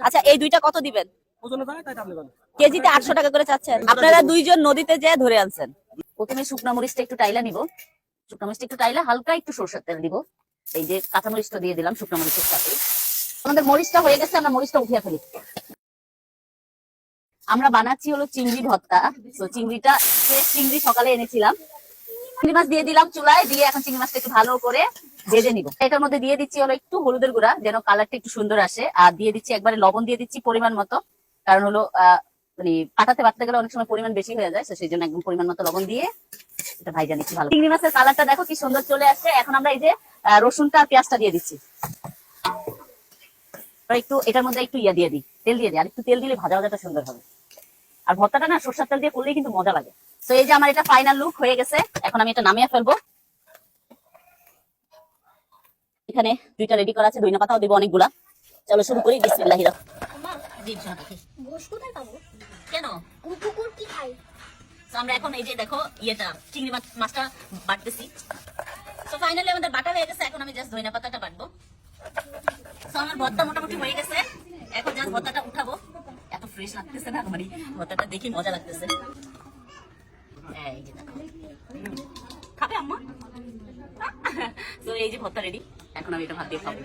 আচ্ছা, এই দুইটা কত দিবেন? কেজিতে 800 টাকা করে চাচ্ছেন। আপনারা দুইজন নদীতে যেয়ে ধরে আনছেন। প্রথমে শুকনো মরিচটা একটু টাইলা নিব। শুকনো মরিচটা একটু টাইলা হালকা একটু সরষের তেল দিব। এই যে কাঁচা মরিচটা দিয়ে দিলাম শুকনো মরিচের সাথে। আমাদের মরিচটা হয়ে গেছে, আমরা মরিচটা উঠিয়ে ফেলি। আমরা বানাচ্ছি হলো চিংড়ি ভর্তা। তো চিংড়িটা চিংড়ি সকালে এনেছিলাম, চিংড়ি মাছ দিয়ে দিলাম চুলায়, দিয়ে এখন চিংড়ি মাছটা একটু ভালো করে ভেজে নিব। এটার মধ্যে দিয়ে দিচ্ছি হলো একটু হলুদের গুঁড়া, যেন কালারটা একটু সুন্দর আসে, আর দিয়ে দিচ্ছি একবারে লবণ দিয়ে দিচ্ছি পরিমাণ মতো। কারণ হলো মানে পাটাতে বাটতে গেলে অনেক সময় পরিমাণ বেশি হয়ে যায়, তো সেই জন্য একদম পরিমাণ মতো লবণ দিয়ে এটা ভাইজা নিচ্ছি ভালো। চিংড়ি মাছের কালারটা দেখো কি সুন্দর চলে আসছে। এখন আমরা এই যে রসুনটা আর পেঁয়াজটা দিয়ে দিচ্ছি। একটু এটার মধ্যে একটু ইয়া দিয়ে দিই, তেল দিয়ে দিই, আর একটু তেল দিলে ভাজা ভাজাটা সুন্দর হবে। আর ভর্তাটা না সরষের তেল দিয়ে করলেই কিন্তু মজা লাগে। তো এই যে আমার এটা ফাইনাল লুক হয়ে গেছে, এখন আমি এটা নামিয়ে ফেলবো। এখানে দুইটা রেডি করা আছে, ধইনা পাতাও দিব অনেকগুলা। চলো শুরু করি, বিসমিল্লাহির কেন কি খাই। তো আমরা এখন এই যে দেখো ইয়েটা চিংড়ি মাছটা বাটতেছি। তো ফাইনালি আমাদের বাটা হয়ে গেছে, এখন আমি জাস্ট ধইনা পাতাটা বাটবো। তো আমার ভর্তা মোটামুটি হয়ে গেছে, এখন জাস্ট ভর্তাটা উঠাবো। এত ফ্রেশ লাগতেছে না, মানে ভর্তাটা দেখি মজা লাগতেছে। এই যে দেখো, খাবে আম্মা? তো এই যে ভর্তা রেডি, এখন আমি এটা ভাত দিয়ে খাবো।